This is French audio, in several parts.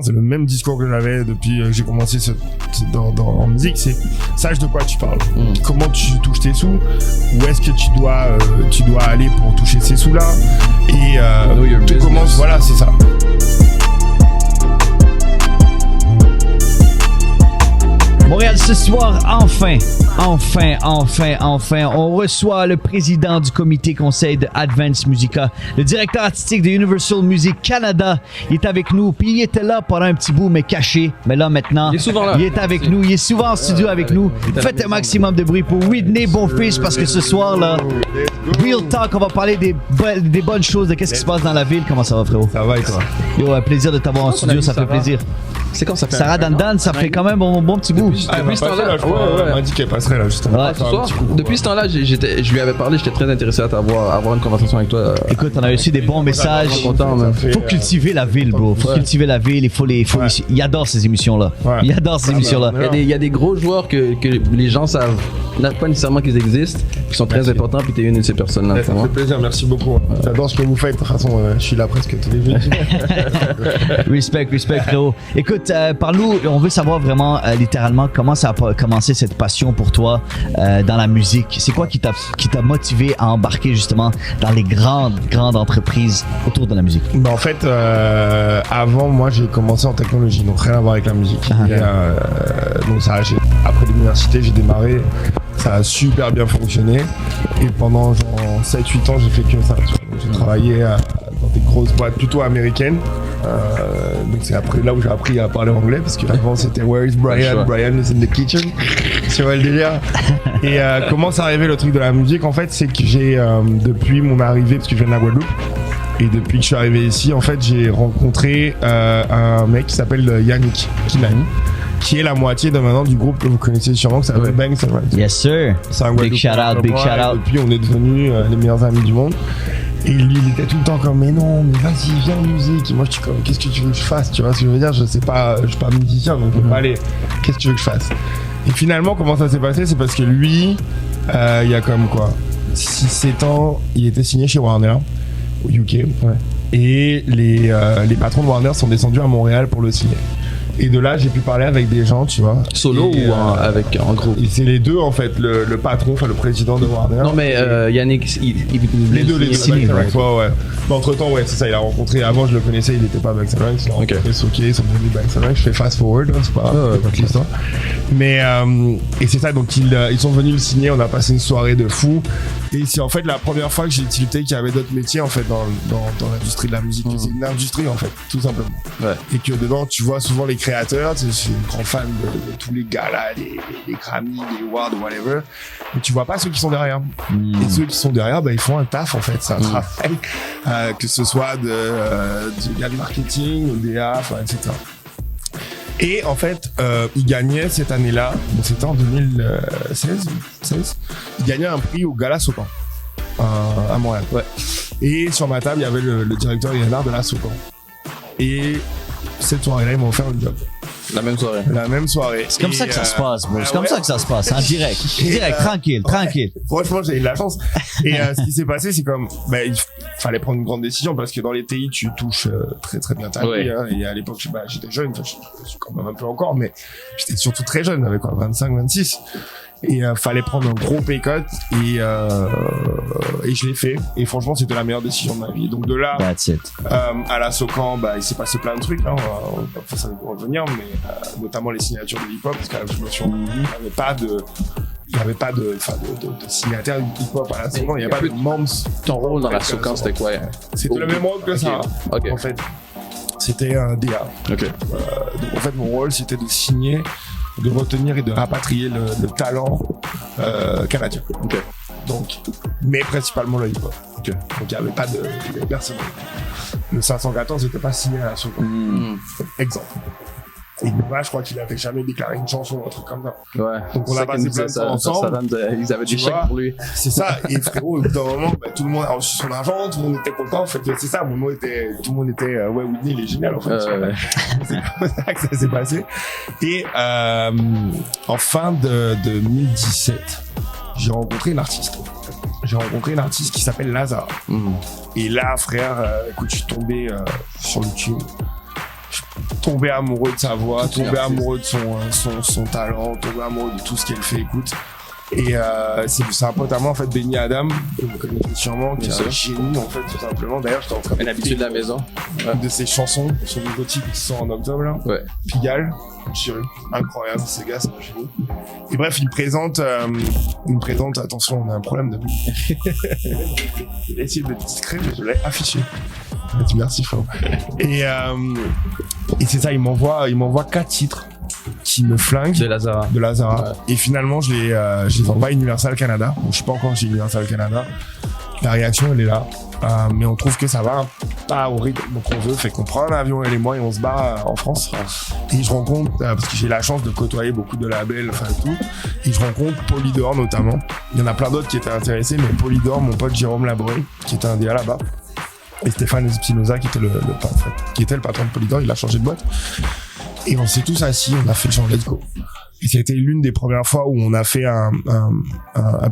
C'est le même discours que j'avais depuis que j'ai commencé en musique, c'est sache de quoi tu parles, comment tu touches tes sous, où est-ce que tu dois aller pour toucher ces sous-là, et tu commences, voilà, c'est ça. Montréal, ce soir, enfin, on reçoit le président du comité conseil de Advance Musica, le directeur artistique de Universal Music Canada. Il est avec nous, puis il était là pendant un petit bout, mais caché. Mais là, maintenant, il est souvent là. Il est avec nous, il est souvent en studio avec nous. Faites un maximum de bruit pour Whitney Bonfils, parce que ce soir, là, Real Talk, on va parler des bonnes choses, de qu'est-ce qui se passe dans la ville. Comment ça va, frérot? Ça va et toi? Yo, un plaisir de t'avoir en studio, ça fait plaisir. C'est quand ça fait? Sarah Dandan, ça fait quand même un bon petit bout. Depuis ce temps-là, elle m'a dit qu'elle passerait là, justement. Ouais, ce soir, depuis ce temps-là, je lui avais parlé, j'étais très intéressé à avoir une conversation avec toi. Écoute, on a reçu des bons messages. Faut cultiver la ville, bro. Faut cultiver la ville. Il adore ces émissions-là. Ouais. Il adore ces émissions-là. Il y a des gros joueurs que les gens savent pas nécessairement qu'ils existent, qui sont très importants, puis t'es une de ces personnes-là. Ça me fait plaisir, merci beaucoup. J'adore ce que vous faites. De toute façon, je suis là presque tous les jours. Respect, frérot. Écoute, parle-nous, on veut savoir vraiment, littéralement, comment ça a commencé cette passion pour toi dans la musique. C'est quoi qui t'a motivé à embarquer justement dans les grandes entreprises autour de la musique? En fait, avant, moi, j'ai commencé en technologie, donc rien à voir avec la musique. Donc après l'université, j'ai démarré. Ça a super bien fonctionné. Et pendant genre 7-8 ans, j'ai fait que ça. Donc, j'ai travaillé dans des grosses boîtes plutôt américaines. Donc c'est après là où j'ai appris à parler anglais, parce qu'avant c'était Where is Brian? Brian is in the kitchen. Tu vois le délire. Et comment ça arrivé le truc de la musique? En fait, c'est que j'ai depuis mon arrivée, parce que je viens de la Guadeloupe, et depuis que je suis arrivé ici, en fait, j'ai rencontré un mec qui s'appelle Yannick Kinani, qui est la moitié de maintenant du groupe que vous connaissez sûrement, qui s'appelle Bang Samurai. Yes sir. Big shout out. Et puis on est devenus les meilleurs amis du monde. Et lui, il était tout le temps comme, mais non, mais vas-y, viens en musique. Et moi, je suis comme, qu'est-ce que tu veux que je fasse? Tu vois ce que je veux dire? Je suis pas musicien, donc je peux pas aller. Qu'est-ce que tu veux que je fasse? Et finalement, comment ça s'est passé? C'est parce que lui, il y a comme quoi, 6-7 ans, il était signé chez Warner, au UK. Ouais. Et les patrons de Warner sont descendus à Montréal pour le signer. Et de là, j'ai pu parler avec des gens, tu vois. Solo ou avec en groupe? Et c'est les deux, en fait, le patron, enfin le président de Warner. Non, mais Yannick, les deux. Ouais. Mais entre-temps, ouais, c'est ça, il a rencontré, avant je le connaissais, il n'était pas Bang Samurai, il a rencontré Soké, ils sont devenus Bang Samurai, je fais fast forward, c'est pas toute l'histoire. Mais, et c'est ça, donc ils sont venus le signer, on a passé une soirée de fou. Et c'est en fait la première fois que j'ai tilté qu'il y avait d'autres métiers, en fait, dans l'industrie de la musique. C'est une industrie, en fait, tout simplement. Ouais. Et que dedans, tu vois souvent les créateurs, je suis un grand fan de tous les gars là, les Grammy, les Awards, whatever, mais tu vois pas ceux qui sont derrière. Et ceux qui sont derrière, ils font un taf, en fait, c'est un travail, que ce soit du gars de marketing, DA, etc. Et en fait, il gagnait cette année-là, donc c'était en 2016, il gagnait un prix au Gala Socan à Montréal. Ouais. Et sur ma table, il y avait le directeur Yanard de la Socan. Et cette soirée-là, ils m'ont offert un job. La même soirée. C'est comme ça que ça se passe, bro. C'est comme ça que ça se passe, en direct. Tranquille. Franchement, j'ai eu de la chance. Et ce qui s'est passé, c'est comme, il fallait prendre une grande décision, parce que dans les TI, tu touches très très bien ta vie. Hein, et à l'époque, j'étais jeune, je suis quand même un peu encore, mais j'étais surtout très jeune, avec 25, 26. Et fallait prendre un gros pay cut, et je l'ai fait, et franchement c'était la meilleure décision de ma vie. Donc de là à la Socan, il s'est passé plein de trucs, hein, on va pas revenir, mais notamment les signatures de hip-hop, parce que je me suis rendu compte qu'il n'y avait pas de signataire hip-hop à la Socan, il n'y avait pas de membres. Ton rôle dans la Socan, c'était quoi? C'était le même rôle que ça, en fait. C'était un DA. Donc en fait mon rôle c'était de signer, de retenir et de rapatrier le talent canadien. Donc, mais principalement le hip-hop. Donc il n'y avait pas de personne. Le 514 n'était pas signé à la Socan. Exemple. Et moi, je crois qu'il avait jamais déclaré une chanson ou un truc comme ça. Ouais. Donc on a passé plein de temps ensemble. Ils avaient des chèques pour lui. C'est ça. Et frérot, au bout d'un moment, tout le monde a reçu son argent, tout le monde était content. En fait, c'est ça. Tout le monde était, Whitney, il est génial, en fait. C'est comme ça que ça s'est passé. Et, en fin de 2017, j'ai rencontré une artiste. Qui s'appelle Lazare. Et là, frère, écoute, je suis tombé sur YouTube. tomber amoureux de sa voix, tomber amoureux de son talent, tomber amoureux de tout ce qu'elle fait, écoute. Et c'est un pote à moi en fait, Benny Adam, que vous connaissez sûrement, qui est un génie en fait tout simplement. D'ailleurs j'étais en train Un habitué de la maison. Une de ses chansons sur le gothique qui sort en octobre là. Ouais. Pigalle, incroyable, ces gars, c'est un génie. Et bref, il me présente, attention, on a un problème de je vais essayer d'être discret, mais je l'ai affiché. Merci frérot. Et c'est ça, il m'envoie 4 titres qui me flinguent De Lazara. Ouais. Et finalement je les envoie à Universal Canada. Bon, je suis pas encore chez Universal Canada. La réaction elle est là, mais on trouve que ça va pas au rythme qu'on veut, fait qu'on prend un avion elle et moi et on se barre en France. Et je rencontre, parce que j'ai la chance de côtoyer beaucoup de labels, enfin tout, et je rencontre Polydor notamment. Il y en a plein d'autres qui étaient intéressés, mais Polydor, mon pote Jérôme Labreuil, qui était un DA là-bas, et Stéphane Espinoza qui était le patron de Polydor, il a changé de boîte. Et on s'est tous assis, on a fait genre let's go. Et c'était l'une des premières fois où on a fait un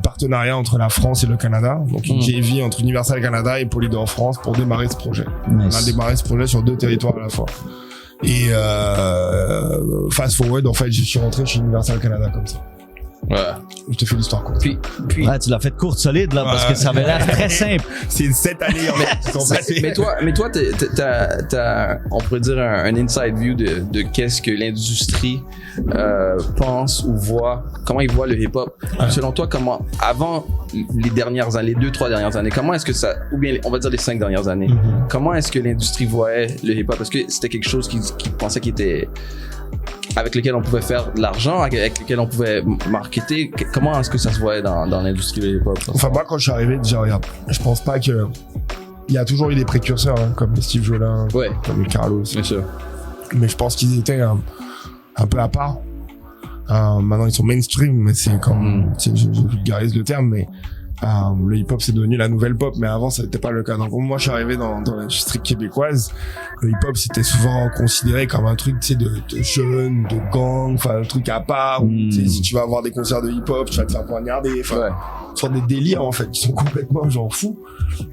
partenariat entre la France et le Canada. Donc une JV entre Universal Canada et Polydor France pour démarrer ce projet. Nice. On a démarré ce projet sur 2 territoires à la fois. Et fast forward, en fait, je suis rentré chez Universal Canada comme ça. Ouais. Je te fais l'histoire courte. Puis ouais, tu l'as fait courte, solide, là, parce que ça avait l'air très simple. C'est 7 années, en fait, qui sont passées. Mais toi, t'as, on pourrait dire, un inside view de qu'est-ce que l'industrie pense ou voit, comment ils voient le hip-hop. Selon toi, comment, avant les dernières années, les 2-3 dernières années, comment est-ce que ça, ou bien on va dire les 5 dernières années, comment est-ce que l'industrie voyait le hip-hop? Est-ce que c'était quelque chose qui pensait qu'il était avec lequel on pouvait faire de l'argent, avec lequel on pouvait marketer? Comment est-ce que ça se voyait dans l'industrie du hip-hop? Enfin, moi, quand je suis arrivé, déjà, regarde, je pense pas que... Il y a toujours eu des précurseurs, hein, comme Steve Jolin, comme Carlos. Bien sûr. Mais je pense qu'ils étaient un peu à part. Maintenant, ils sont mainstream, mais c'est comme... Je vulgarise le terme, mais... le hip-hop c'est devenu la nouvelle pop, mais avant ça n'était pas le cas. Donc moi je suis arrivé dans l'industrie québécoise, le hip-hop c'était souvent considéré comme un truc, tu sais, de jeunes, de gang, enfin un truc à part. Si tu vas avoir des concerts de hip-hop, tu vas te faire poignarder, enfin sur des délires en fait qui sont complètement genre fous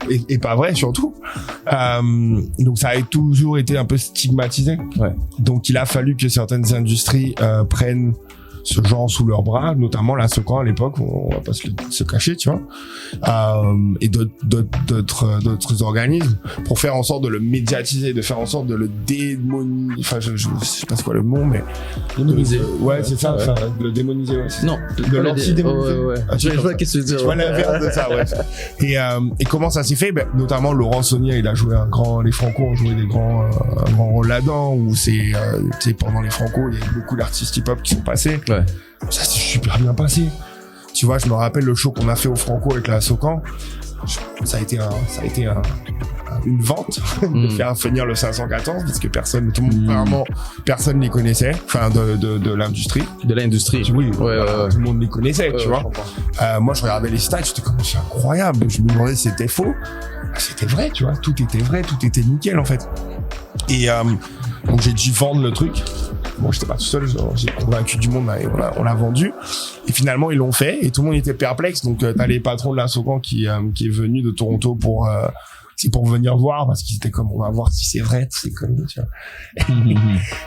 et pas vrai surtout. Donc ça a toujours été un peu stigmatisé. Donc il a fallu que certaines industries prennent ce genre sous leurs bras, notamment la Socan à l'époque, on va pas se cacher, tu vois, et d'autres organismes pour faire en sorte de le médiatiser, de faire en sorte de le démoniser, enfin je sais pas c'est quoi le mot, mais démoniser. C'est ça, enfin de le démoniser, non, de l'anti-démoniser. Je vois qu'est-ce que tu veux dire. Tu vois l'inverse de ça, et comment ça s'est fait? Notamment Laurent Saunier, il a joué les Franco ont joué des grands rôles là-dedans, où c'est pendant les Franco, il y a eu beaucoup d'artistes hip-hop qui sont passés. Ça s'est super bien passé. Tu vois, je me rappelle le show qu'on a fait au Franco avec la Socan. Ça a été une vente de faire venir le 514 parce que personne les connaissait, enfin de l'industrie. De l'industrie. Oui, tout le monde les connaissait, tu vois. Moi, je regardais les stats, j'étais comme c'est incroyable. Je me demandais si c'était faux. C'était vrai, tu vois. Tout était vrai, tout était nickel en fait. Et donc j'ai dû vendre le truc. Bon, j'étais pas tout seul, j'ai convaincu du monde, on l'a vendu. Et finalement, ils l'ont fait et tout le monde était perplexe. Donc, t'as les patrons de la Socan qui est venu de Toronto pour venir voir parce qu'ils étaient comme, on va voir si c'est vrai, c'est comme, tu vois.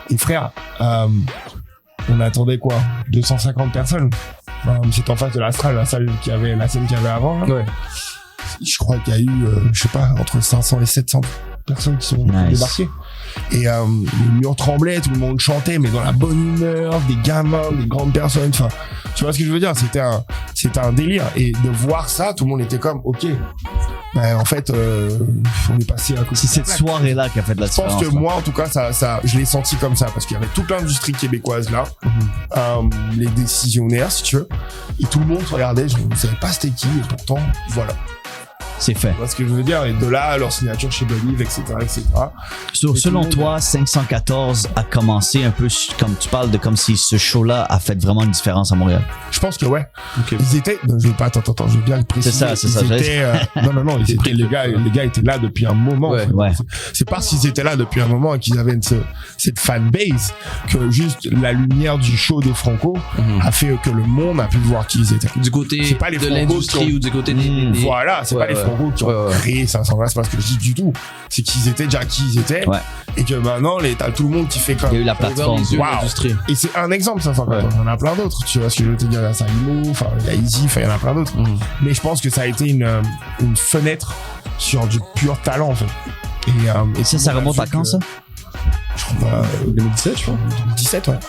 Et frère, on attendait quoi? 250 personnes. C'était en face de l'Astral, la scène qu'il y avait avant, là. Je crois qu'il y a eu, je sais pas, entre 500 et 700 personnes qui sont débarquées. Et le mur tremblait, tout le monde chantait, mais dans la bonne humeur, des gamins, des grandes personnes, enfin, tu vois ce que je veux dire, c'était un délire. Et de voir ça, tout le monde était comme, ok, en fait, on est passé à côté. C'est cette soirée-là qui a fait de la différence. Je pense que moi, en tout cas, ça, je l'ai senti comme ça, parce qu'il y avait toute l'industrie québécoise là, les décisionnaires, si tu veux, et tout le monde se regardait, je ne savais pas c'était qui, et pourtant, voilà. C'est fait. Tu vois ce que je veux dire? Et de là, leur signature chez Believe, etc., etc. Selon toi, 514 a commencé un peu comme tu parles de comme si ce show-là a fait vraiment une différence à Montréal. Je pense que ouais. Okay. Ils étaient, non, je vais pas, attends, je veux bien le préciser. C'est ça. Ils étaient, non, ils étaient, les gars étaient là depuis un moment. Ouais. C'est pas s'ils étaient là depuis un moment et qu'ils avaient cette fanbase que juste la lumière du show des Franco a fait que le monde a pu voir qui ils étaient. Du côté de l'industrie ou du côté des... Voilà, c'est pas les Franco Congo qui ont créé 500 c'est pas ce que je dis du tout. C'est qu'ils étaient déjà qui ils étaient. Ouais. Et que maintenant, t'as tout le monde qui fait comme. Il y a eu la plateforme. Wow. Et c'est un exemple, 514. Il y en a plein d'autres. Tu vois ce que je veux te dire? Il y a Salimo, enfin, il y a Easy, enfin, il y en a plein d'autres. Mais je pense que ça a été une fenêtre sur du pur talent, en fait. Et ça remonte à quand, ça? Je crois 2017, je crois. 2017, ouais.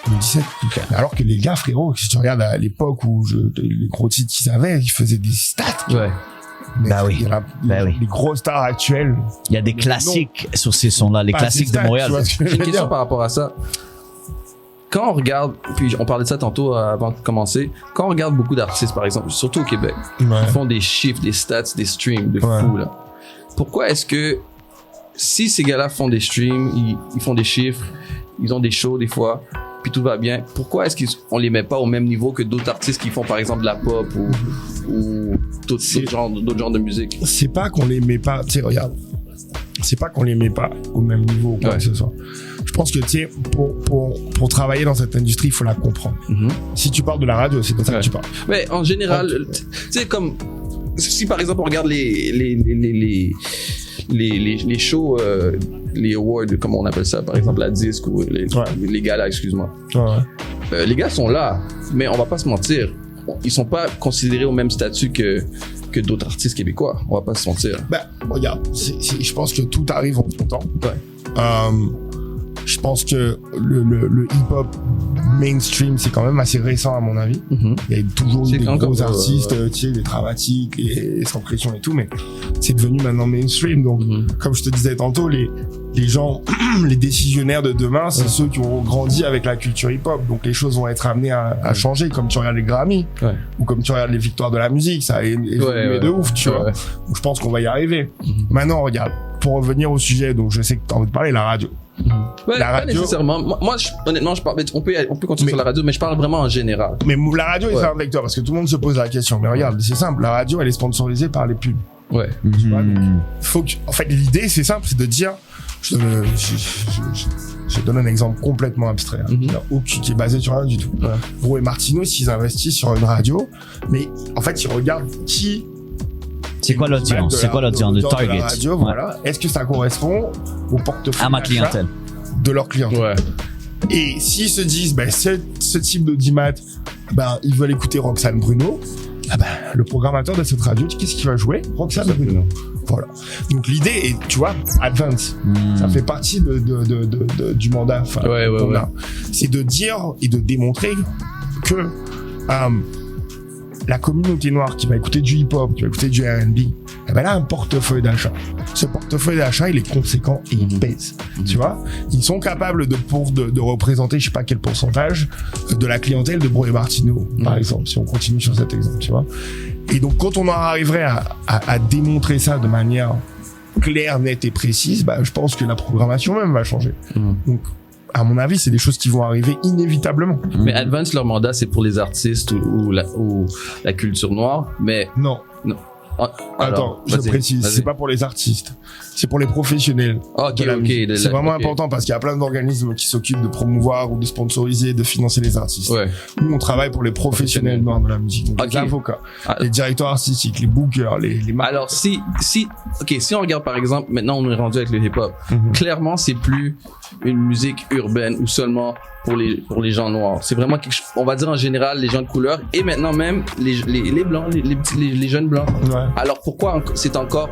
2017. Okay. Alors que les gars, frérot, si tu regardes à l'époque où les gros titres qu'ils avaient, ils faisaient des stats. Ouais. Mais oui. Les grosses stars actuelles. Il y a des classiques sur ces sons-là, les classiques de Montréal. J'ai une question par rapport à ça. Quand on regarde, puis on parlait de ça tantôt avant de commencer, quand on regarde beaucoup d'artistes, par exemple, surtout au Québec, ils font des chiffres, des stats, des streams de fou, là. Pourquoi est-ce que si ces gars-là font des streams, ils font des chiffres, ils ont des shows des fois, puis tout va bien, pourquoi est-ce qu'on les met pas au même niveau que d'autres artistes qui font par exemple de la pop ou d'autres genres de musique? C'est pas qu'on les met pas, tu sais, regarde, c'est pas qu'on les met pas au même niveau ou quoi que ce soit. Je pense que, tu sais, pour travailler dans cette industrie, il faut la comprendre. Si tu parles de la radio, c'est de ça que tu parles. Mais en général, tu sais, comme si par exemple on regarde les shows, les awards, comme on appelle ça, par exemple la disque ou les galas, excuse-moi. Les gars sont là, mais on va pas se mentir, ils sont pas considérés au même statut que d'autres artistes québécois. On va pas se mentir. Ben, regarde, je pense que tout arrive en son temps. Je pense que le hip-hop mainstream, c'est quand même assez récent à mon avis. Il y a toujours eu des gros artistes, tu sais, des Dramatiques, et Sans Pression et tout, mais c'est devenu maintenant mainstream. Donc, comme je te disais tantôt, les gens, les décisionnaires de demain, c'est ceux qui ont grandi avec la culture hip-hop. Donc, les choses vont être amenées à changer, comme tu regardes les Grammy, ou comme tu regardes les victoires de la musique, ça a évolué de ouf, tu vois. Donc, je pense qu'on va y arriver. Maintenant, regarde, pour revenir au sujet, donc je sais que tu as envie de parler, la radio. La radio, pas nécessairement. Moi, honnêtement, je parle. On peut continuer sur la radio, mais je parle vraiment en général. Mais la radio est un vecteur parce que tout le monde se pose la question. Mais regarde, c'est simple. La radio, elle est sponsorisée par les pubs. Tu vois, donc, en fait, l'idée, c'est simple, c'est de dire. Je donne un exemple complètement abstrait, qui est basé sur rien du tout. Bro et Martino, s'ils investissent sur une radio, mais en fait, ils regardent qui. C'est quoi l'audience? C'est quoi l'audience de target? Radio, voilà. Est-ce que ça correspond au portefeuille à ma clientèle de leur clientèle? Et s'ils se disent, ben, ce type d'audimat, ben, ils veulent écouter Roxane Bruno, ben, le programmateur de cette radio, qu'est-ce qu'il va jouer? Roxane Bruno. Voilà. Donc l'idée est, tu vois, advance. Ça fait partie du mandat. C'est de dire et de démontrer que la communauté noire qui va écouter du hip-hop, qui va écouter du R&B, elle a un portefeuille d'achat. Ce portefeuille d'achat, il est conséquent et il pèse. Tu vois, ils sont capables de représenter, je sais pas quel pourcentage de la clientèle de Bro et Martino, par exemple, si on continue sur cet exemple, tu vois. Et donc, quand on en arriverait à démontrer ça de manière claire, nette et précise, bah, je pense que la programmation même va changer. Donc, à mon avis, c'est des choses qui vont arriver inévitablement. Mais Advance, leur mandat, c'est pour les artistes ou la culture noire, mais... Non. Attends, je précise, c'est pas pour les artistes, c'est pour les professionnels. C'est vraiment important parce qu'il y a plein d'organismes qui s'occupent de promouvoir ou de sponsoriser, de financer les artistes. Nous, on travaille pour les professionnels noirs de la musique, donc les avocats, les directeurs artistiques, les bookers, les alors si on regarde par exemple, maintenant on est rendu avec le hip-hop, clairement c'est plus une musique urbaine ou seulement pour les gens noirs. C'est vraiment quelque chose, on va dire en général les gens de couleur et maintenant même les blancs, les jeunes blancs. Alors pourquoi encore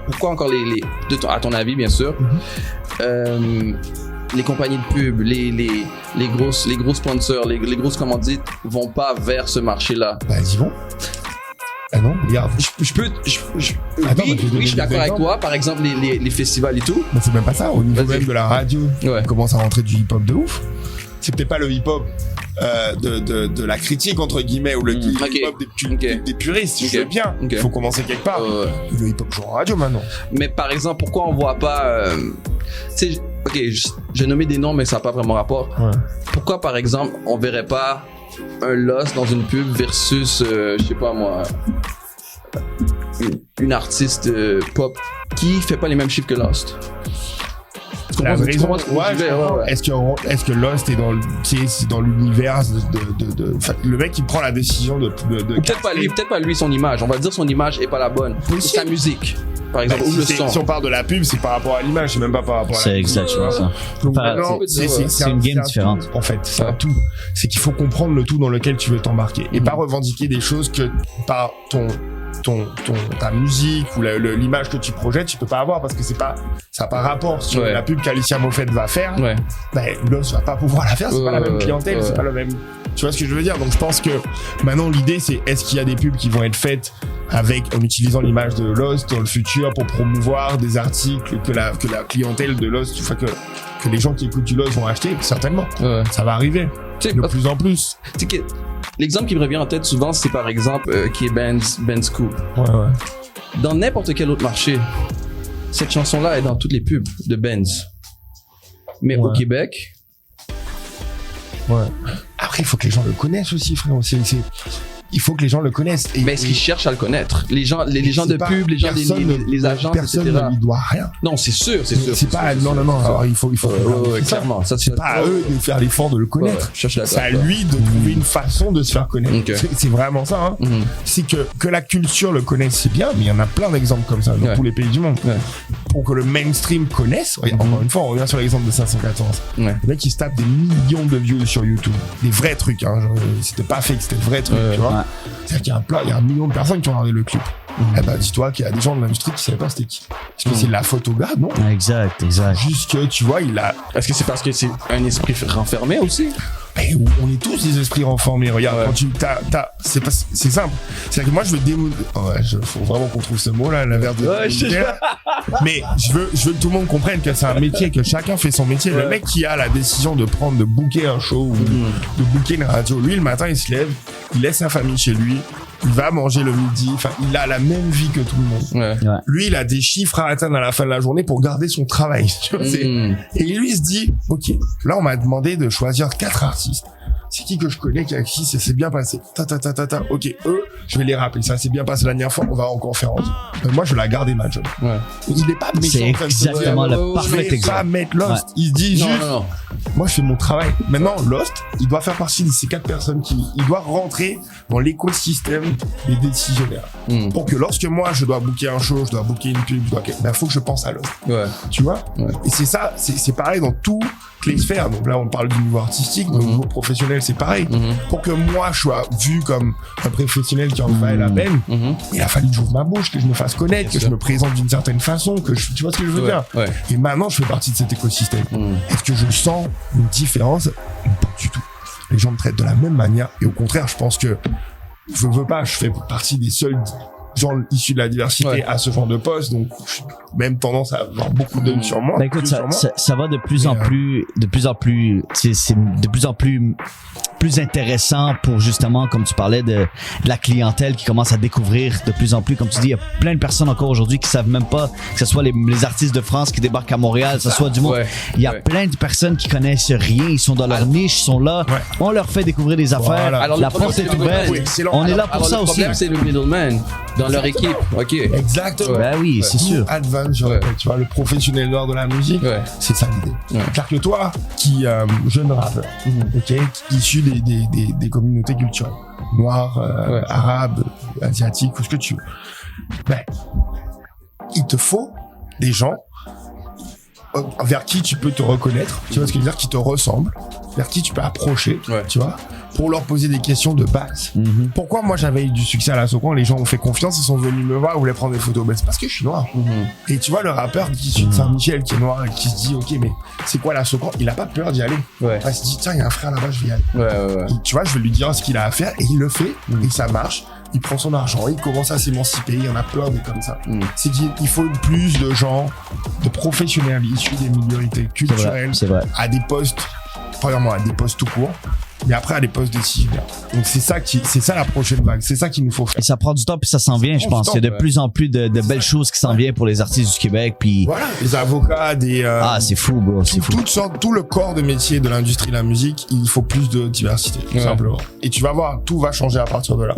à ton avis bien sûr, les compagnies de pub, les gros sponsors, les grosses commandites vont pas vers ce marché-là? Bah ils y vont. Ah non, regarde. Oui, je suis d'accord avec toi. Par exemple, les festivals et tout. Mais c'est même pas ça. Au niveau même de la radio, on commence à rentrer du hip-hop de ouf. C'est peut-être pas le hip-hop de la critique, entre guillemets, ou le hip-hop des puristes. Je sais bien. Il faut commencer quelque part. Le hip-hop joue en radio maintenant. Mais par exemple, pourquoi on voit pas... tu sais, j'ai nommé des noms, mais ça n'a pas vraiment rapport. Pourquoi, par exemple, on verrait pas un Lost dans une pub versus, je sais pas moi, une artiste pop qui fait pas les mêmes chiffres que Lost? La raison, est-ce que Lost est dans l'univers enfin, le mec qui prend la décision de peut-être pas lui son image. On va dire son image est pas la bonne. C'est sa musique. Par exemple, ou le son. Si on parle de la pub, c'est par rapport à l'image, c'est même pas par rapport à la musique. C'est exactement ça. Donc maintenant, c'est une game différente. En fait, c'est un tout. C'est qu'il faut comprendre le tout dans lequel tu veux t'embarquer et pas revendiquer des choses que par ta musique ou l'image que tu projettes, tu peux pas avoir parce que ça n'a pas rapport sur la pub qu'Alicia Moffett va faire. Lost va pas pouvoir la faire, c'est pas la même clientèle, c'est pas le même. Tu vois ce que je veux dire? Donc je pense que maintenant l'idée c'est est-ce qu'il y a des pubs qui vont être faites en utilisant l'image de Lost dans le futur pour promouvoir des articles que la clientèle de Lost, enfin que les gens qui écoutent du Lost vont acheter? Certainement. Ça va arriver. De plus en plus. L'exemple qui me revient en tête souvent, c'est par exemple qui est Ben's Cool. Dans n'importe quel autre marché, cette chanson-là est dans toutes les pubs de Benz. Mais au Québec... Après, il faut que les gens le connaissent aussi, frère. Il faut que les gens le connaissent. Mais est-ce qu'ils cherchent à le connaître? Les gens de pub, les gens les agences, personne etc. ne lui doit rien. Non, c'est sûr. C'est pas, non. Alors, il faut clairement. C'est pas à eux de faire l'effort de le connaître. C'est à lui de trouver une façon de se faire connaître. C'est vraiment ça, hein. C'est que la culture le connaisse, c'est bien, mais il y en a plein d'exemples comme ça dans tous les pays du monde. Pour que le mainstream connaisse, encore une fois, on revient sur l'exemple de 514. Le mec, il se tape des millions de views sur YouTube. Des vrais trucs, hein. C'était pas fake, c'était des vrais trucs, tu vois. C'est-à-dire qu'il y a 1 million de personnes qui ont regardé le clip. Eh ben, dis-toi qu'il y a des gens de l'industrie qui savaient pas c'était qui. Est-ce que c'est la photographe? Non. Exact. Juste que, tu vois, Est-ce que c'est parce que c'est un esprit renfermé aussi? On est tous des esprits renfermés. Regarde, quand c'est simple. C'est-à-dire que moi, je veux faut vraiment qu'on trouve ce mot-là, l'inverse de mais je veux que tout le monde comprenne que c'est un métier, que chacun fait son métier. Le mec qui a la décision de booker un show ou de booker une radio, lui, le matin, il se lève, il laisse sa famille chez lui, il va manger le midi, enfin, il a la même vie que tout le monde. Lui, il a des chiffres à atteindre à la fin de la journée pour garder son travail. Et lui, il se dit, ok, là, on m'a demandé de choisir 4 artistes. C'est qui que je connais, qui a qui ça s'est bien passé. Ok, eux, je vais les rappeler. Ça s'est bien passé la dernière fois, on va en conférence. Moi, je vais la garder, ma job. Il est pas méchant. C'est exactement le parfait exemple. Il va mettre Lost. Il se dit juste, moi, je fais mon travail. Maintenant, Lost, il doit faire partie de ces 4 personnes il doit rentrer dans l'écosystème des décisionnaires. Pour que lorsque moi, je dois booker un show, je dois booker une pub, faut que je pense à Lost. Tu vois? Et c'est ça, c'est pareil dans toutes les sphères. Donc là, on parle du niveau artistique, au niveau professionnel, c'est pareil. Pour que moi, je sois vu comme un professionnel qui en fait la peine, il a fallu que j'ouvre ma bouche, que je me fasse connaître, que je me présente d'une certaine façon, tu vois ce que je veux dire? Et maintenant, je fais partie de cet écosystème. Est-ce que je sens une différence? Pas du tout. Les gens me traitent de la même manière. Et au contraire, je pense que je fais partie des seuls gens issus de la diversité à ce genre de poste, donc j'ai même tendance à avoir beaucoup d'œil sur moi. Écoute, ça va de plus en plus, c'est de plus en plus intéressant pour justement, comme tu parlais de la clientèle qui commence à découvrir de plus en plus, comme tu dis, il y a plein de personnes encore aujourd'hui qui savent même pas que ce soit les artistes de France qui débarquent à Montréal, que ce soit du monde. Il y a plein de personnes qui connaissent rien, ils sont dans leur niche, ils sont là, on leur fait découvrir des affaires, alors, la porte est ouverte, on est là pour ça aussi. Le problème, c'est le middleman dans leur équipe. Ok. Exactement. Ben oui, c'est sûr. Advance, je répète, tu vois, le professionnel noir de la musique, c'est ça l'idée. Car que toi, qui jeune rappeur, issu des communautés culturelles, noires, arabes, asiatiques, ou ce que tu veux, il te faut des gens vers qui tu peux te reconnaître, tu vois ce que je veux dire, qui te ressemblent, vers qui tu peux approcher, tu vois, pour leur poser des questions de base. Pourquoi moi j'avais eu du succès à la Socon, les gens ont fait confiance, ils sont venus me voir, ils voulaient prendre des photos, c'est parce que je suis noir. Et tu vois, le rappeur qui est de Saint-Michel, qui est noir, et qui se dit, ok, mais c'est quoi la Socon? Il a pas peur d'y aller. Il se dit, tiens, il y a un frère là-bas, je vais y aller. Et, tu vois, je vais lui dire ce qu'il a à faire, et il le fait, et ça marche. Il prend son argent, il commence à s'émanciper, il y en a plein des comme ça. C'est qu'il faut plus de gens, de professionnels issus des minorités culturelles, à des postes, premièrement à des postes tout court, mais après à des postes décisionnaires. Donc c'est ça la prochaine vague, c'est ça qu'il nous faut faire. Et ça prend du temps puis ça s'en vient, je pense. Il y a de plus en plus de belles choses qui s'en viennent pour les artistes du Québec, puis voilà, les avocats, c'est fou, bro, c'est fou. Tout le corps de métier de l'industrie de la musique, il faut plus de diversité, tout simplement. Et tu vas voir, tout va changer à partir de là.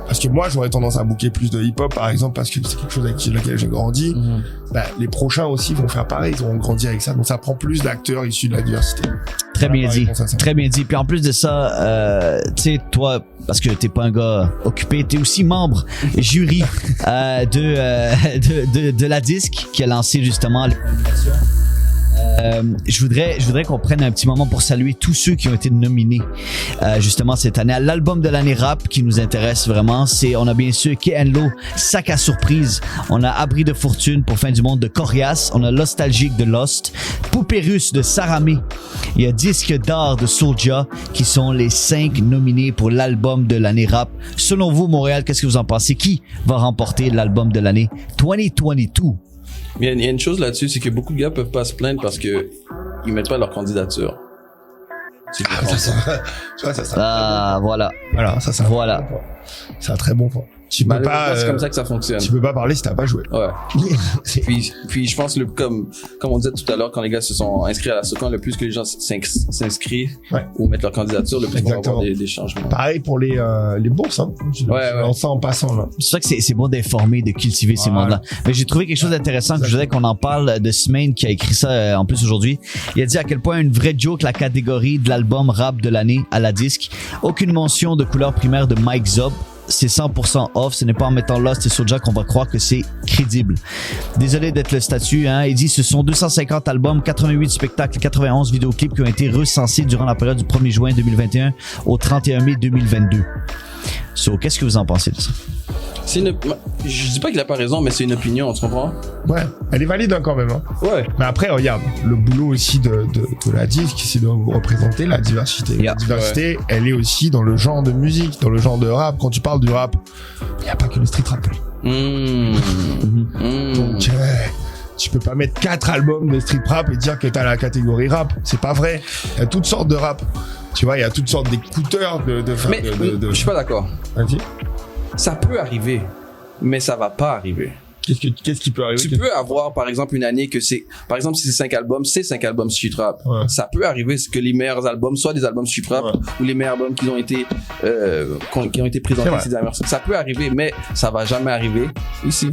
parce que moi j'aurais tendance à booker plus de hip-hop par exemple parce que c'est quelque chose avec lequel j'ai grandi. Bah, les prochains aussi vont faire pareil, ils vont grandir avec ça, donc ça prend plus d'acteurs issus de la diversité. Très bien dit, très bien dit. Puis en plus de ça, tu sais, toi, parce que t'es pas un gars occupé, t'es aussi membre jury de la disque qui a lancé justement l'animation. Je voudrais qu'on prenne un petit moment pour saluer tous ceux qui ont été nominés justement cette année à l'album de l'année rap qui nous intéresse vraiment. On a bien sûr K&Lo, Sac à surprise, on a Abri de fortune pour Fin du monde de Corias, on a Nostalgique de Lost, Poupée russe de Saramé, il y a Disque d'or de Soulja qui sont les 5 nominés pour l'album de l'année rap. Selon vous, Montréal, qu'est-ce que vous en pensez? Qui va remporter l'album de l'année 2022? Mais il y a une chose là-dessus, c'est que beaucoup de gars peuvent pas se plaindre parce que ils mettent pas leur candidature. Voilà. Voilà, ça voilà. C'est un très bon point. Tu peux pas, c'est comme ça que ça fonctionne. Tu peux pas parler si t'as pas joué. Ouais. puis je pense comme on disait tout à l'heure, quand les gars se sont inscrits à la SOCAN, le plus que les gens s'inscrivent ou mettent leur candidature, le plus on va avoir des changements. Pareil pour les bourses, hein. Ça en passant, là. C'est ça que c'est bon d'informer, de cultiver ces mondes-là. Mais j'ai trouvé quelque chose d'intéressant que je voudrais qu'on en parle de Smaine qui a écrit ça en plus aujourd'hui. Il a dit à quel point une vraie joke la catégorie de l'album rap de l'année à la disque. Aucune mention de couleur primaire de Mike Zob. C'est 100% off, ce n'est pas en mettant Lost et Soulja qu'on va croire que c'est crédible. Désolé d'être le statut, hein. Il dit ce sont 250 albums, 88 spectacles, 91 vidéoclips qui ont été recensés durant la période du 1er juin 2021 au 31 mai 2022. So, qu'est-ce que vous en pensez de ça? Je dis pas qu'il a pas raison, mais c'est une opinion, tu comprends? Ouais, elle est valide hein, quand même. Hein. Ouais. Mais après, regarde, le boulot aussi de la disque, c'est de représenter la diversité. La diversité, elle est aussi dans le genre de musique, dans le genre de rap. Quand tu parles du rap, il n'y a pas que le street rap. Donc, tu peux pas mettre 4 albums de street rap et dire que t'as la catégorie rap. C'est pas vrai. Il y a toutes sortes de rap. Tu vois, il y a toutes sortes d'écouteurs Mais je suis pas d'accord. Vas-y. Ça peut arriver, mais ça va pas arriver. Qu'est-ce qui peut arriver? Tu peux avoir, par exemple, une année que par exemple, si c'est 5 albums street rap. Ouais. Ça peut arriver que les meilleurs albums soient des albums street rap ou les meilleurs albums qui ont été présentés ces dernières semaines. Ça peut arriver, mais ça va jamais arriver ici.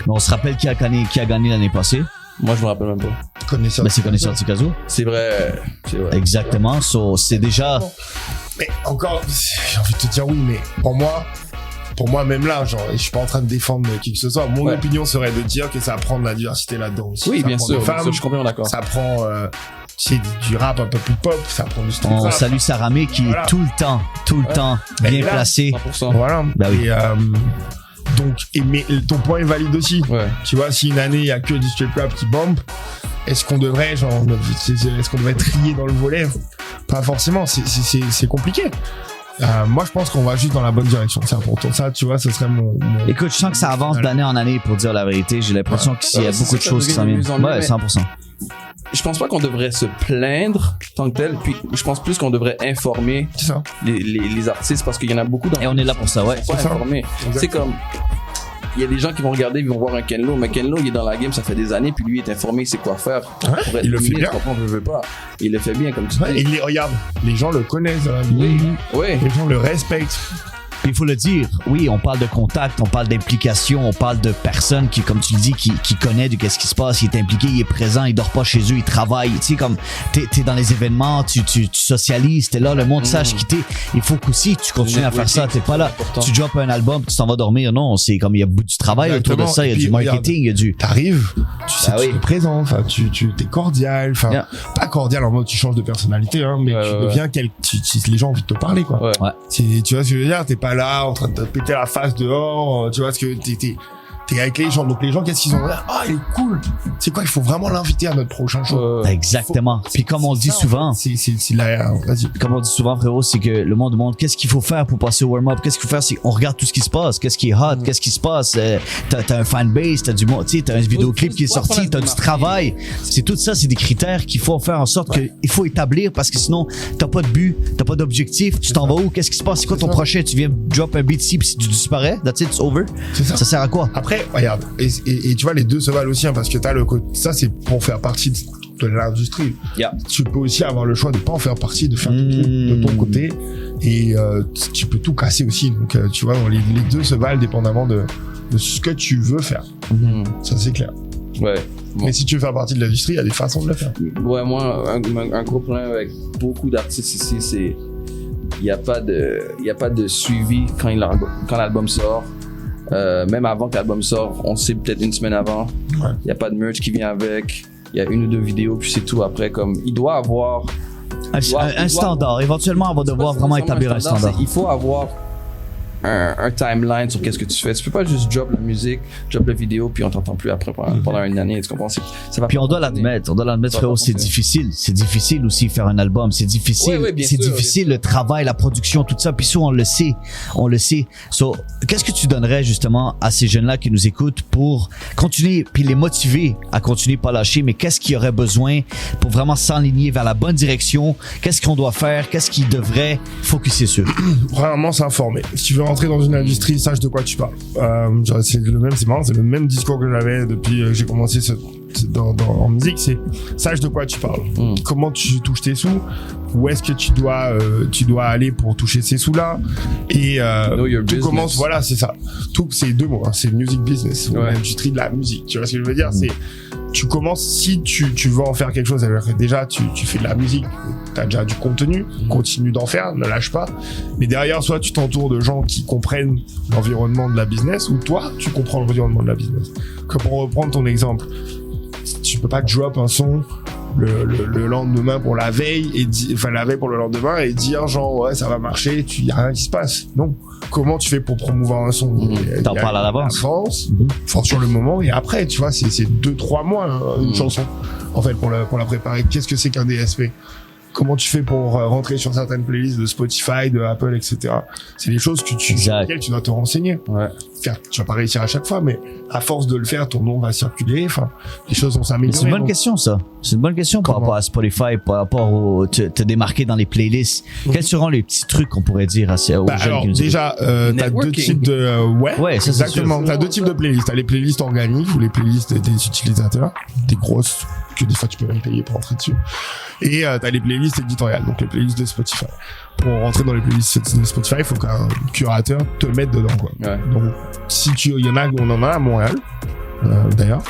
Mais on se rappelle qui a gagné l'année passée? Moi, je me rappelle même pas. Mais c'est Connaisseur Tikazo. C'est vrai. Exactement. So, c'est déjà. Mais encore, j'ai envie de te dire oui, mais pour moi, même là, genre, je suis pas en train de défendre qui que ce soit. Mon opinion serait de dire que ça prend de la diversité là-dedans aussi. Oui, ça bien sûr. Femmes, je suis complètement d'accord. Ça prend, du rap un peu plus pop, ça prend du street rap. On salue Saramé qui est tout le temps bien placé. 100%. Voilà. Bah oui. Mais ton point est valide aussi. Ouais. Tu vois, si une année, il y a que du street rap qui bombe, est-ce qu'on devrait trier dans le volet? Pas forcément, c'est compliqué. Moi, je pense qu'on va juste dans la bonne direction. C'est important. Ça, tu vois, ce serait mon... Écoute, je sens que ça avance d'année en année, pour dire la vérité. J'ai l'impression qu'il y a beaucoup de choses qui s'en viennent. Ouais, 100%. Je pense pas qu'on devrait se plaindre tant que tel, puis je pense plus qu'on devrait informer les artistes parce qu'il y en a beaucoup Et on est là pour ça, ouais. Pas informer. C'est comme... Il y a des gens qui vont regarder, ils vont voir un Ken-Lo, mais Ken-Lo, il est dans la game, ça fait des années, puis lui, il est informé, il sait quoi faire. Il le fait bien. Je veux pas. Il le fait bien, comme tu dis. Et regarde, les gens le connaissent dans la vie. Oui. Les gens le respectent. Puis il faut le dire, oui, on parle de contact, on parle d'implication, on parle de personnes qui, comme tu le dis, qui connaît de qu'est-ce qui se passe, il est impliqué, il est présent, il dort pas chez eux, il travaille. Tu sais, comme t'es dans les événements, tu socialises, t'es là, le monde sache qui t'es. Il faut qu'aussi tu continues à faire ça. T'es pas là, tu drops un album, tu t'en vas dormir. Non, c'est comme il y a du travail autour de ça, il y a du marketing, il y a du. T'arrives, tu sais, tu es présent, enfin, t'es cordial, enfin, pas cordial en mode tu changes de personnalité, hein, mais tu deviens les gens ont envie de te parler, quoi. Ouais. Tu vois ce que je veux dire, t'es pas là en train de te péter la face dehors, tu vois ce que t'es avec les gens, donc les gens qu'est-ce qu'ils ont là, il est cool, c'est quoi, il faut vraiment l'inviter à notre prochain show. Exactement. Puis comme on dit souvent, vas-y. Comme on dit souvent, frérot, c'est que le monde demande qu'est-ce qu'il faut faire pour passer au warm-up, qu'est-ce qu'il faut faire, c'est on regarde tout ce qui se passe, qu'est-ce qui est hot, qu'est-ce qui se passe, t'as un fanbase, t'as du monde, tu sais, t'as un vidéoclip qui est sorti, t'as du travail, c'est tout ça, c'est des critères qu'il faut faire en sorte que il faut établir parce que sinon t'as pas de but, t'as pas d'objectif, tu t'en vas où, qu'est-ce qui se passe, c'est quoi ton prochain, tu viens drop un beat ici puis tu disparais, that's it, it's over. Ça sert à quoi? Après, regarde, et tu vois, les deux se valent aussi, hein, parce que t'as ça c'est pour faire partie de l'industrie. Yeah. Tu peux aussi avoir le choix de pas en faire partie, de faire ton truc de ton côté. Et tu peux tout casser aussi. Donc, tu vois, les deux se valent dépendamment de ce que tu veux faire. Ça, c'est clair. Ouais. Bon. Mais si tu veux faire partie de l'industrie, il y a des façons de le faire. Ouais, moi, un gros problème avec beaucoup d'artistes ici, c'est il y a pas de suivi quand l'album sort. Même avant que l'album sort, on sait peut-être une semaine avant. Il y a pas de merch qui vient avec. Il y a 1 ou 2 vidéos, puis c'est tout après. Comme il doit avoir un standard. Éventuellement, on va devoir vraiment établir un standard. Il faut avoir un timeline sur qu'est-ce que tu fais. Tu peux pas juste drop la musique, drop la vidéo, puis on t'entend plus après pendant une année. Tu comprends? Ça va puis on doit l'admettre, frérot, c'est difficile. C'est difficile aussi faire un album. C'est difficile. C'est difficile le travail, la production, tout ça. Puis ça, on le sait. So, qu'est-ce que tu donnerais justement à ces jeunes-là qui nous écoutent pour continuer, puis les motiver à continuer, pas lâcher, mais qu'est-ce qu'il y aurait besoin pour vraiment s'enligner vers la bonne direction? Qu'est-ce qu'on doit faire? Qu'est-ce qu'ils devraient focuser sur? Vraiment s'informer. Si tu veux rentrer dans une industrie, sache de quoi tu parles. C'est le même discours que j'avais depuis que j'ai commencé en musique, c'est sache de quoi tu parles. Comment tu touches tes sous, où est-ce que tu dois aller pour toucher ces sous-là, et tout commence, voilà, c'est ça. Tout, c'est 2 mots, hein, c'est music business, l'industrie de la musique. Tu vois ce que je veux dire? C'est tu commences, si tu veux en faire quelque chose, alors que déjà tu fais de la musique, t'as déjà du contenu, continue d'en faire, ne lâche pas. Mais derrière, soit tu t'entoures de gens qui comprennent l'environnement de la business, ou toi, tu comprends l'environnement de la business. Comme pour reprendre ton exemple, tu peux pas drop un son le lendemain pour la veille la veille pour le lendemain et dire genre ouais ça va marcher, y a rien qui se passe. Non. Comment tu fais pour promouvoir un son? T'en parles à l'avance. Fort sur le moment, et après tu vois c'est 2-3 mois une chanson en fait pour la préparer. Qu'est-ce que c'est qu'un DSP? Comment tu fais pour rentrer sur certaines playlists de Spotify, de Apple, etc. C'est des choses sur lesquelles tu dois te renseigner. Tu vas pas réussir à chaque fois, mais à force de le faire, ton nom va circuler. Enfin, les choses vont s'améliorer. C'est une bonne question, ça. C'est une bonne question par rapport à Spotify, par rapport au te démarquer dans les playlists. Quels seront les petits trucs qu'on pourrait dire aux jeunes qui nous déjà, t'as 2 types de ouais, ça, exactement. T'as 2 types de playlists. T'as les playlists organiques ou les playlists des utilisateurs, des grosses que des fois tu peux même payer pour rentrer dessus. Et t'as les playlists éditoriales, donc les playlists de Spotify. Pour rentrer dans les playlists de Spotify, il faut qu'un curateur te mette dedans, quoi. Donc, si on en a à Montréal, d'ailleurs.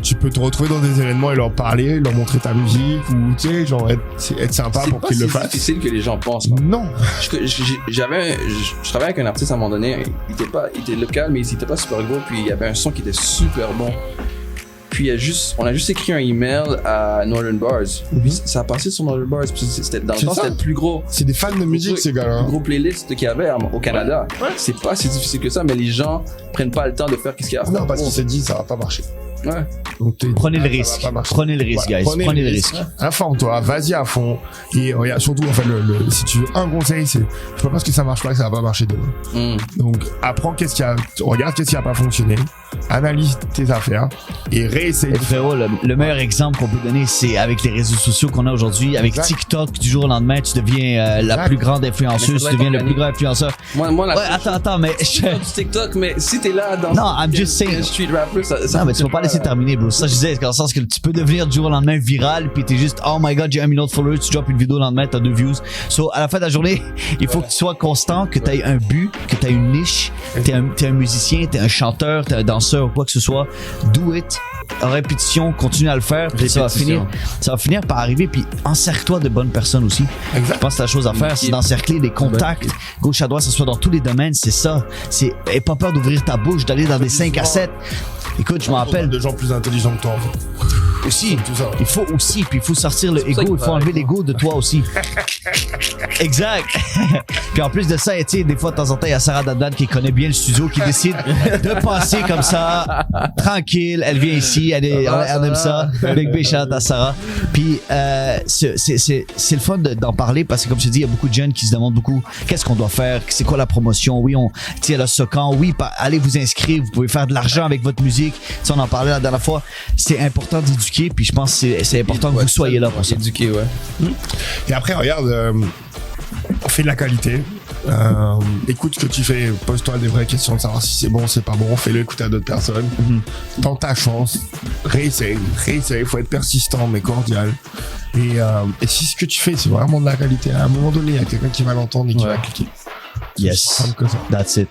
Tu peux te retrouver dans des événements et leur parler, leur montrer ta musique, ou tu sais, genre être sympa pour qu'ils le fassent. C'est difficile que les gens pensent. Non. Je travaillais avec un artiste à un moment donné, il était local, mais il était pas super gros, puis il y avait un son qui était super bon. Puis on a juste écrit un email à Northern Bars. Puis ça a passé sur Northern Bars. Puis c'était le plus gros. C'est des fans de musique, ces gars-là. Le plus gros playlist qu'il y avait au Canada. C'est pas si difficile que ça, mais les gens prennent pas le temps de faire qu'est-ce qu'il y a à faire. Non, parce qu'ils se disent ça va pas marcher. Donc prenez le risque. Prenez le risque, guys. Prenez le risque. Informe-toi, vas-y à fond. Et regarde, surtout, en fait, si tu veux un conseil, c'est pas parce que ça marche pas que ça va pas marcher demain. Donc, apprends regarde qu'est-ce qui a pas fonctionné. Analyse tes affaires et réessaye. Et frérot, le meilleur exemple qu'on peut donner, c'est avec les réseaux sociaux qu'on a aujourd'hui. Avec TikTok, du jour au lendemain, tu deviens la plus grande influenceuse, tu deviens le plus grand influenceur. Attends, mais du TikTok, mais si t'es là dans street rapper, non, mais tu vas pas laisser terminer, bro. Ça, je disais, dans le sens que tu peux devenir du jour au lendemain viral, puis t'es juste, oh my god, j'ai 1 million de followers, tu drops une vidéo le lendemain, t'as 2 views. So, à la fin de la journée, il faut que tu sois constant, que t'aies un but, que t'aies une niche, t'es un musicien, t'es un chanteur, t'es un danseur, quoi que ce soit. Do it. En répétition, continue à le faire, puis ça va finir par arriver, puis encercle-toi de bonnes personnes aussi. Je pense que la chose à faire, c'est d'encercler des contacts, gauche à droite, ça soit dans tous les domaines, c'est ça. Et pas peur d'ouvrir ta bouche, d'aller dans des 5 à 7. Écoute, je m'en rappelle. De gens plus intelligents que toi, en fait. Aussi, il faut aussi, puis il faut sortir le ego, il faut enlever l'ego de toi aussi. Exact. Puis en plus de ça, tu sais, des fois, de temps en temps, il y a Sarah Daddan qui connaît bien le studio, qui décide de passer comme ça, tranquille. Elle vient ici, elle aime ça. Big big shout à Sarah. Puis c'est le fun d'en parler parce que, comme je te dis, il y a beaucoup de jeunes qui se demandent beaucoup qu'est-ce qu'on doit faire, c'est quoi la promotion. Oui, tu sais, le Socan, oui, allez vous inscrire, vous pouvez faire de l'argent avec votre musique. Tu sais, on en parlait la dernière fois. C'est important d'éduquer. Puis je pense que c'est important que vous soyez là pour ça. Éduquer, Et après, regarde, on fait de la qualité. Écoute ce que tu fais, pose-toi des vraies questions de savoir si c'est bon, c'est pas bon, fais-le écouter à d'autres personnes. Tente ta chance, réessaye, faut être persistant mais cordial. Et si ce que tu fais c'est vraiment de la qualité, à un moment donné, il y a quelqu'un qui va l'entendre et qui va cliquer. Yes, that's it.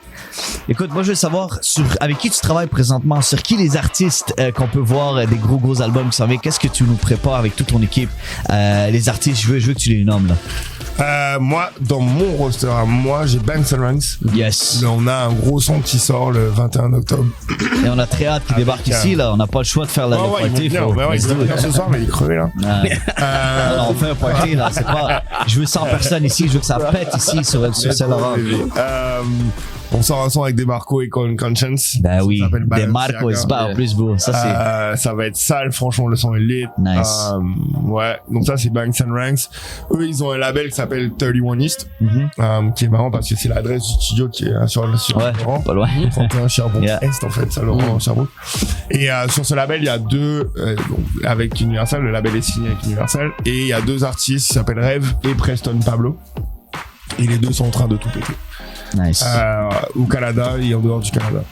Écoute, moi je veux savoir avec qui tu travailles présentement, sur qui les artistes qu'on peut voir des gros albums qui s'en viennent, qu'est-ce que tu nous prépares avec toute ton équipe, les artistes, je veux que tu les nommes là. Moi, dans mon roster, moi j'ai Banks & Ranks. Yes. Là, on a un gros son qui sort le 21 octobre. Et on a très hâte qu'il débarque ici, là. On n'a pas le choix de faire le party. Il va venir ce soir, mais il est crevé là. Non, on fait un party là. C'est pas. Je veux 100 personnes ici, je veux que ça pète ici sur Saint-Laurent. On sort un son avec Demarco et Conscience. Ben oui, Demarco est pas en plus beau. Ça va être sale, franchement, le son est lit. Nice. Ouais, donc ça c'est Banks & Ranks. Eux, ils ont un label qui s'appelle 31 East, qui est marrant parce que c'est l'adresse du studio qui est sur Saint-Laurent. Pas loin. 31 Sherbrooke Est en fait, Saint-Laurent, Sherbrooke. Et sur ce label, il y a deux, avec Universal, le label est signé avec Universal, et il y a deux artistes qui s'appellent Rêve et Preston Pablo. Et les deux sont en train de tout péter. Nice. Au Canada et en dehors du Canada.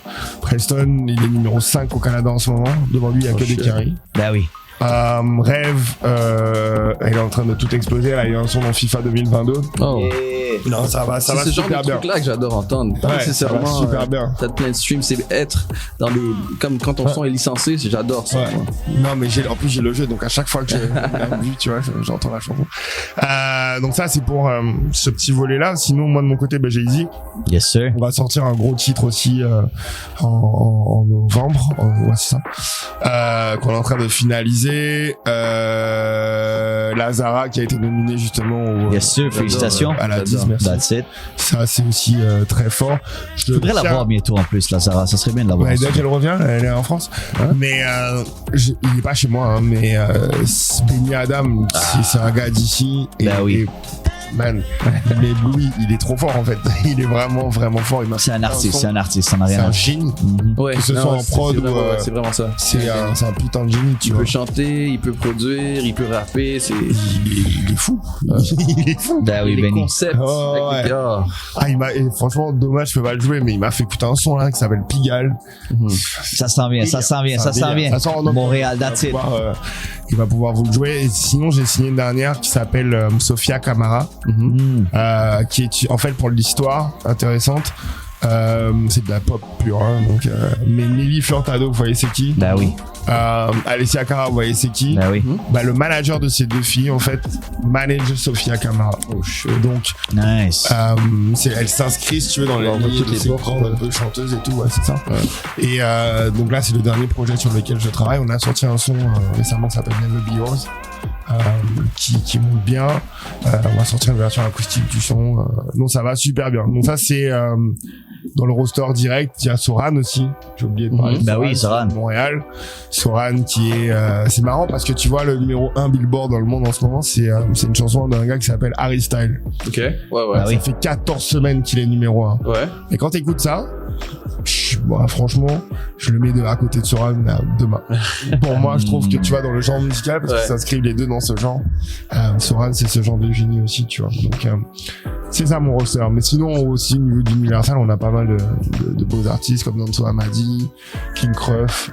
Preston, il est numéro 5 au Canada en ce moment. Devant lui, il y a que des carrés. Ben oui. Rêve, il est en train de tout exploser. Là, il y a un son dans FIFA 2022. Oh. Non, ça va super bien. C'est ce genre de truc-là que j'adore entendre. Ouais, ça va super bien. T'as plein de streams, c'est être dans des, comme quand ton son est licencié, j'adore ça. Ouais. Non, mais en plus j'ai le jeu, donc à chaque fois que j'ai vu, tu vois, j'entends la chanson. Donc ça, c'est pour ce petit volet-là. Sinon, moi de mon côté, Jay-Z. Yes sir. On va sortir un gros titre aussi en novembre. Ouais, c'est ça. Qu'on est en train de finaliser. Lazara qui a été nominé justement au. Yes sir, félicitations. À la 10, merci. That's it. Ça, c'est aussi très fort. Je voudrais la voir bientôt en plus, Lazara. Ça serait bien de la voir. Ouais, dès qu'elle revient, elle est en France. Mais il est pas chez moi, hein, mais Benny Adam, c'est un gars d'ici. Oui. Man, il est trop fort en fait. Il est vraiment fort. C'est un artiste, ça n'a rien à voir. C'est un génie. Ouais, que ce soit en prod ou. C'est vraiment ça. C'est un putain de génie, tu vois. Il peut chanter, il peut produire, il peut rapper. Il est fou. Il est fou. Ben oui, Benny. Concept. Franchement, dommage, je peux pas le jouer, mais il m'a fait écouter un son là qui s'appelle Pigalle. Ça s'en vient. Montréal, that's it. Il va pouvoir vous le jouer. Et sinon, j'ai signé une dernière qui s'appelle Sofia Camara. Qui est en fait pour l'histoire intéressante, c'est de la pop pure, hein, donc mais Nelly Furtado, vous voyez c'est qui? Bah oui. Alessia Cara, vous voyez c'est qui? Bah oui. Le manager de ces deux filles en fait manage Sofia Camara. Donc nice. Elle s'inscrit si tu veux dans la ligne de ces grandes un peu chanteuses et tout, ouais, c'est ça. Et donc là c'est le dernier projet sur lequel je travaille. On a sorti un son récemment qui s'appelle Never Be Yours. Qui monte bien. On va sortir une version acoustique du son. Donc ça va super bien. Donc ça c'est dans le roster direct. Il y a Soran aussi. J'ai oublié de parler. Bah oui, Soran. Montréal. Soran qui est c'est marrant parce que tu vois le numéro 1 Billboard dans le monde en ce moment, c'est une chanson d'un gars qui s'appelle Harry Styles. Ok. Ouais. Ah ça fait 14 semaines qu'il est numéro 1. Ouais. Et quand t'écoutes ça, franchement, je le mets à côté de Soran demain. Pour moi, je trouve que tu vois dans le genre musical, parce qu'ils s'inscrivent les deux dans ce genre. Soran, c'est ce genre de génie aussi, tu vois. Donc, c'est ça mon roster. Mais sinon, aussi, au niveau d'Universal, on a pas mal de beaux artistes comme Nanso Amadi, King Cruff,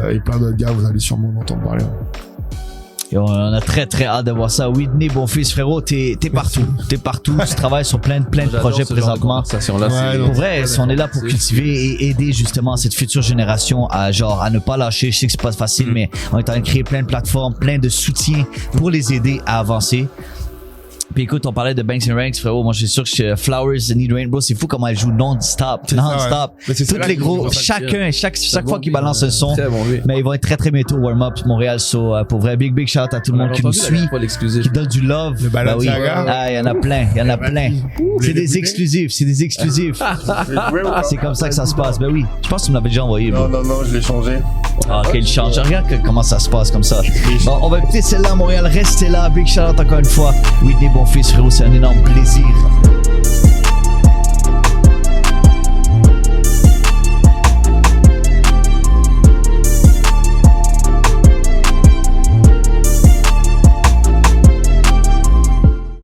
et plein d'autres gars, vous allez sûrement en entendre parler. Et on a très très hâte de voir ça. Whitney, bon fils, frérot, t'es partout. Tu travailles sur plein de projets présentement. Pour vrai, on est là pour cultiver et aider justement cette future génération à ne pas lâcher. Je sais que c'est pas facile, mais on est en train de créer plein de plateformes, plein de soutien pour les aider à avancer. Puis écoute, on parlait de Banks & Ranks, frérot. Moi, je suis sûr que Flowers Need Rainbow, c'est fou comment elle joue non-stop. Toutes les gros, chaque fois qu'ils balancent un son, mais ils vont être très très bientôt warm-up warm-up Montréal. Pour vrai, big shout à tout le monde qui nous suit, qui donne du love. Bah oui. Il y en a plein. C'est des exclusifs. C'est comme ça que ça se passe. Ben oui. Je pense que tu me l'avais déjà envoyé. Non, je l'ai changé. Quel change. Regarde comment ça se passe comme ça. Bon, on va écouter celle-là à Montréal. Restez là. Big shout out encore une fois. Whitney, bon fils, frérot, c'est un énorme plaisir.